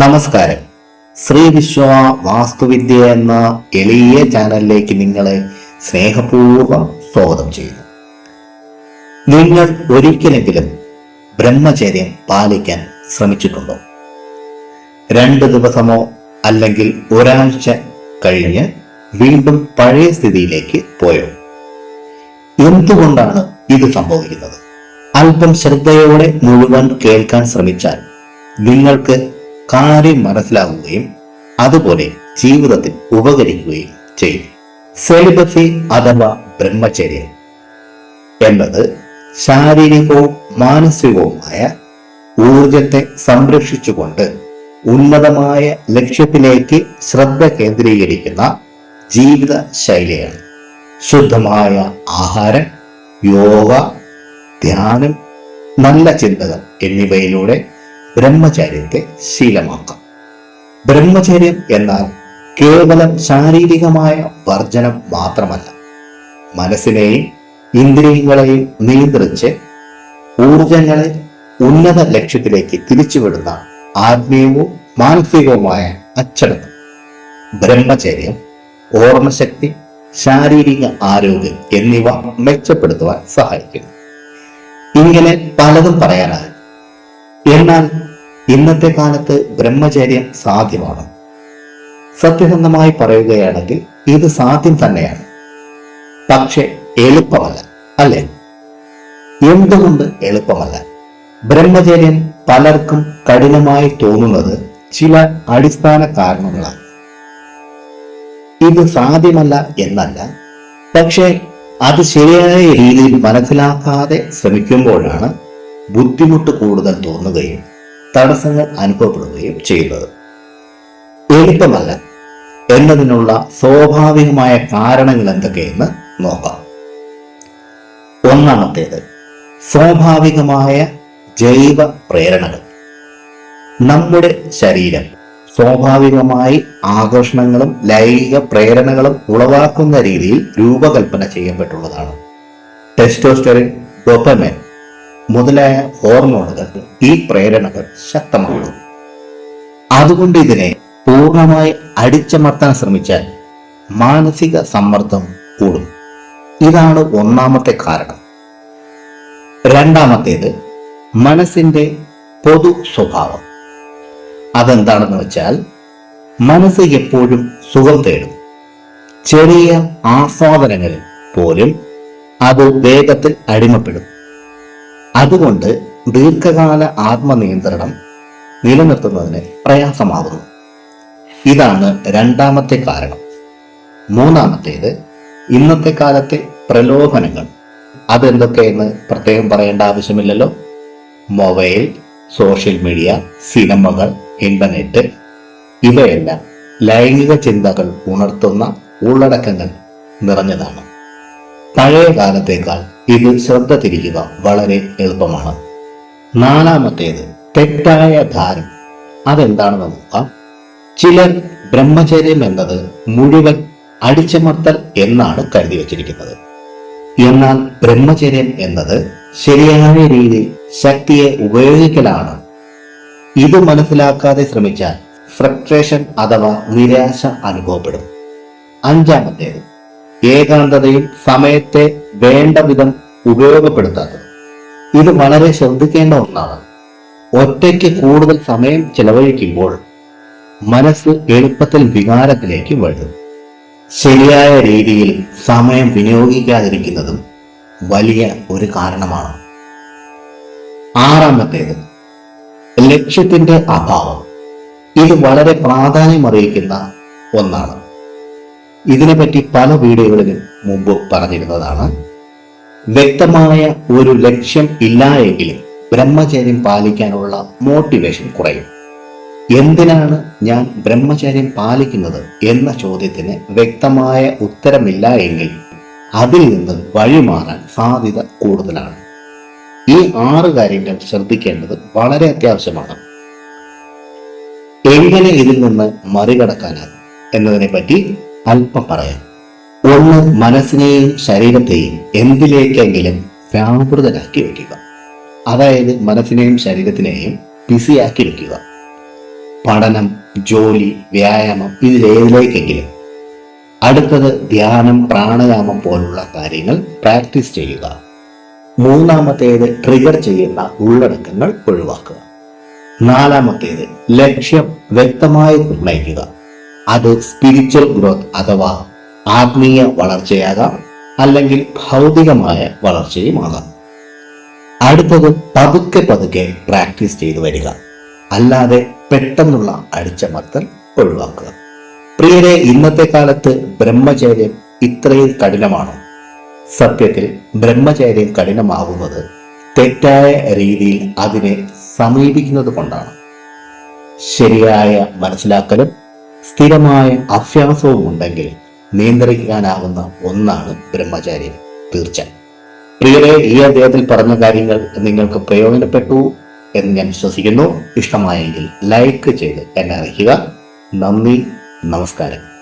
നമസ്കാരം. ശ്രീ വിശ്വ വാസ്തുവിദ്യ എന്ന എളിയ ചാനലിലേക്ക് നിങ്ങളെ സ്നേഹപൂർവ്വം സ്വാഗതം ചെയ്യുന്നു. നിങ്ങൾ ഒരിക്കലെങ്കിലും ബ്രഹ്മചര്യം പാലിക്കാൻ ശ്രമിച്ചിട്ടുണ്ടോ? 2 ദിവസമോ അല്ലെങ്കിൽ ഒരാഴ്ച കഴിഞ്ഞ് വീണ്ടും പഴയ സ്ഥിതിയിലേക്ക് പോയോ? എന്തുകൊണ്ടാണ് ഇത് സംഭവിക്കുന്നത്? അല്പം ശ്രദ്ധയോടെ മുഴുവൻ കേൾക്കാൻ ശ്രമിച്ചാൽ നിങ്ങൾക്ക് കാര്യം മനസ്സിലാവുകയും അതുപോലെ ജീവിതത്തിൽ ഉപകരിക്കുകയും ചെയ്യും. സെലിബസി അഥവാ ബ്രഹ്മചര്യം എന്നത് ശാരീരികവും മാനസികവുമായ ഊർജത്തെ സംരക്ഷിച്ചുകൊണ്ട് ഉന്നതമായ ലക്ഷ്യത്തിലേക്ക് ശ്രദ്ധ കേന്ദ്രീകരിക്കുന്ന ജീവിത ശൈലിയാണ്. ശുദ്ധമായ ആഹാരം, യോഗ, ധ്യാനം, നല്ല ചിന്തകൾ എന്നിവയിലൂടെ ബ്രഹ്മചര്യത്തെ ശീലമാക്കാം. ബ്രഹ്മചര്യം എന്നാൽ കേവലം ശാരീരികമായ വർജനം മാത്രമല്ല, മനസ്സിനെയും ഇന്ദ്രിയങ്ങളെയും നിയന്ത്രിച്ച് ഊർജങ്ങളെ ഉന്നത ലക്ഷ്യത്തിലേക്ക് തിരിച്ചുവിടുന്ന ആത്മീയവും മാനസികവുമായ അച്ചടക്കം. ബ്രഹ്മചര്യം ഓർമ്മശക്തി, ശാരീരിക ആരോഗ്യം എന്നിവ മെച്ചപ്പെടുത്തുവാൻ സഹായിക്കുന്നു. ഇങ്ങനെ പലതും പറയാനാകും. എന്നാൽ ഇന്നത്തെ കാലത്ത് ബ്രഹ്മചര്യം സാധ്യമാണ്. സത്യസന്ധമായി പറയുകയാണെങ്കിൽ ഇത് സാധ്യം തന്നെയാണ്, പക്ഷെ എളുപ്പമല്ല, അല്ലേ? എന്തുകൊണ്ട് എളുപ്പമല്ല? ബ്രഹ്മചര്യം പലർക്കും കഠിനമായി തോന്നുന്നത് ചില അടിസ്ഥാന കാരണങ്ങളാണ്. ഇത് സാധ്യമല്ല എന്നല്ല, പക്ഷെ അത് ശരിയായ രീതിയിൽ മനസ്സിലാക്കാതെ ശ്രമിക്കുമ്പോഴാണ് ബുദ്ധിമുട്ട് കൂടുതൽ തോന്നുകയും തടസ്സങ്ങൾ അനുഭവപ്പെടുകയും ചെയ്യുന്നത്. എളുപ്പമല്ല എന്നതിനുള്ള സ്വാഭാവികമായ കാരണങ്ങൾ എന്തൊക്കെയെന്ന് നോക്കാം. ഒന്നാമത്തേത്, സ്വാഭാവികമായ ജൈവ പ്രേരണകൾ. നമ്മുടെ ശരീരം സ്വാഭാവികമായി ആകർഷണങ്ങളും ലൈംഗിക പ്രേരണകളും ഉളവാക്കുന്ന രീതിയിൽ രൂപകൽപ്പന ചെയ്യപ്പെട്ടുള്ളതാണ്. ടെസ്റ്റോസ്റ്റെറോൺ, ഡോപ്പമൈൻ മുതലായ ഹോർമോണുകൾ ഈ പ്രേരണകൾ ശക്തമാക്കുന്നു. അതുകൊണ്ട് ഇതിനെ പൂർണ്ണമായി അടിച്ചമർത്താൻ ശ്രമിച്ചാൽ മാനസിക സമ്മർദ്ദം കൂടും. ഇതാണ് ഒന്നാമത്തെ കാരണം. രണ്ടാമത്തേത്, മനസ്സിന്റെ പൊതു സ്വഭാവം. അതെന്താണെന്ന് വെച്ചാൽ, മനസ്സ് എപ്പോഴും സുഖം തേടും. ചെറിയ ആസ്വാദനങ്ങളിൽ പോലും അത് വേഗത്തിൽ അടിമപ്പെടും. അതുകൊണ്ട് ദീർഘകാല ആത്മനിയന്ത്രണം നിലനിർത്തുന്നതിന് പ്രയാസമാകുന്നു. ഇതാണ് രണ്ടാമത്തെ കാരണം. മൂന്നാമത്തേത്, ഇന്നത്തെ കാലത്തെ പ്രലോഭനങ്ങൾ. അതെന്തൊക്കെയെന്ന് പ്രത്യേകം പറയേണ്ട ആവശ്യമില്ലല്ലോ. മൊബൈൽ, സോഷ്യൽ മീഡിയ, സിനിമകൾ, ഇന്റർനെറ്റ് ഇവയെല്ലാം ലൈംഗിക ചിന്തകൾ ഉണർത്തുന്ന ഉള്ളടക്കങ്ങൾ നിറഞ്ഞതാണ്. പഴയ കാലത്തേക്കാൾ ഇത് ശ്രദ്ധ തിരിക്കുക വളരെ എളുപ്പമാണ്. നാലാമത്തേത്, തെറ്റായ ധാരണ. അതെന്താണെന്ന് നോക്കാം. ചിലർ ബ്രഹ്മചര്യം എന്നത് മുഴുവൻ അടിച്ചമർത്തൽ എന്നാണ് കരുതി വച്ചിരിക്കുന്നത്. എന്നാൽ ബ്രഹ്മചര്യം എന്നത് ശരിയായ രീതിയിൽ ശക്തിയെ ഉപയോഗിക്കലാണ്. ഇത് മനസ്സിലാക്കാതെ ശ്രമിച്ചാൽ ഫ്രസ്ട്രേഷൻ അഥവാ നിരാശ അനുഭവപ്പെടും. അഞ്ചാമത്തേത്, ഏകാന്തതയും സമയത്തെ വേണ്ട വിധം ഉപയോഗപ്പെടുത്താത്തത്. ഇത് വളരെ ശ്രദ്ധിക്കേണ്ട ഒന്നാണ്. ഒറ്റയ്ക്ക് കൂടുതൽ സമയം ചെലവഴിക്കുമ്പോൾ മനസ്സ് എളുപ്പത്തിൽ വികാരത്തിലേക്ക് വഴുതും. ശരിയായ രീതിയിൽ സമയം വിനിയോഗിക്കാതിരിക്കുന്നതും വലിയ ഒരു കാരണമാണ്. ആറാമത്തേത്, ലക്ഷ്യത്തിന്റെ അഭാവം. ഇത് വളരെ പ്രാധാന്യമറിയിക്കുന്ന ഒന്നാണ്. ഇതിനെപ്പറ്റി പല വീഡിയോകളിലും മുമ്പ് പറഞ്ഞിരുന്നതാണ്. വ്യക്തമായ ഒരു ലക്ഷ്യം ഇല്ല എങ്കിലും ബ്രഹ്മചര്യം പാലിക്കാനുള്ള മോട്ടിവേഷൻ കുറയും. എന്തിനാണ് ഞാൻ ബ്രഹ്മചര്യം പാലിക്കുന്നത് എന്ന ചോദ്യത്തിന് വ്യക്തമായ ഉത്തരമില്ല എങ്കിൽ അതിൽ നിന്ന് വഴിമാറാൻ സാധ്യത കൂടുതലാണ്. ഈ 6 കാര്യങ്ങൾ ശ്രദ്ധിക്കേണ്ടത് വളരെ അത്യാവശ്യമാണ്. എങ്ങനെ ഇതിൽ നിന്ന് മറികടക്കാനാകും എന്നതിനെ പറ്റി അല്പം പറയാം. ഒന്ന്, മനസ്സിനെയും ശരീരത്തെയും എന്തിലേക്കെങ്കിലും വ്യാപൃതരാക്കി വെക്കുക. അതായത് മനസ്സിനെയും ശരീരത്തിനെയും ബിസിയാക്കി വെക്കുക. പഠനം, ജോലി, വ്യായാമം ഇതിലേതിലേക്കെങ്കിലും. അടുത്തത് ധ്യാനം, പ്രാണായാമം പോലുള്ള കാര്യങ്ങൾ പ്രാക്ടീസ് ചെയ്യുക. മൂന്നാമത്തേത് ട്രിഗർ ചെയ്യുന്ന ഉള്ളടക്കങ്ങൾ ഒഴിവാക്കുക. നാലാമത്തേത് ലക്ഷ്യം വ്യക്തമായി നിർണയിക്കുക. അത് സ്പിരിച്വൽ ഗ്രോത്ത് അഥവാ ആത്മീയ വളർച്ചയാകാം, അല്ലെങ്കിൽ ഭൗതികമായ വളർച്ചയുമാകാം. അടുത്തത് പതുക്കെ പതുക്കെ പ്രാക്ടീസ് ചെയ്തു വരിക, അല്ലാതെ പെട്ടെന്നുള്ള അടിച്ചമർത്തൽ ഒഴിവാക്കുക. പ്രിയരെ, ഇന്നത്തെ കാലത്ത് ബ്രഹ്മചര്യം ഇത്രയും കഠിനമാണോ? സത്യത്തിൽ ബ്രഹ്മചര്യം കഠിനമാകുന്നത് തെറ്റായ രീതിയിൽ അതിനെ സമീപിക്കുന്നത് കൊണ്ടാണ്. ശരിയായ മനസ്സിലാക്കലും സ്ഥിരമായ അഭ്യാസവും ഉണ്ടെങ്കിൽ നിയന്ത്രിക്കാനാകുന്ന ഒന്നാണ് ബ്രഹ്മചര്യം. തീർച്ച. പ്രിയരെ, ഈ അദ്ദേഹത്തിൽ പറഞ്ഞ കാര്യങ്ങൾ നിങ്ങൾക്ക് പ്രയോജനപ്പെട്ടു എന്ന് ഞാൻ വിശ്വസിക്കുന്നു. ഇഷ്ടമായെങ്കിൽ ലൈക്ക് ചെയ്ത് എന്നെ അറിയിക്കുക. നന്ദി, നമസ്കാരം.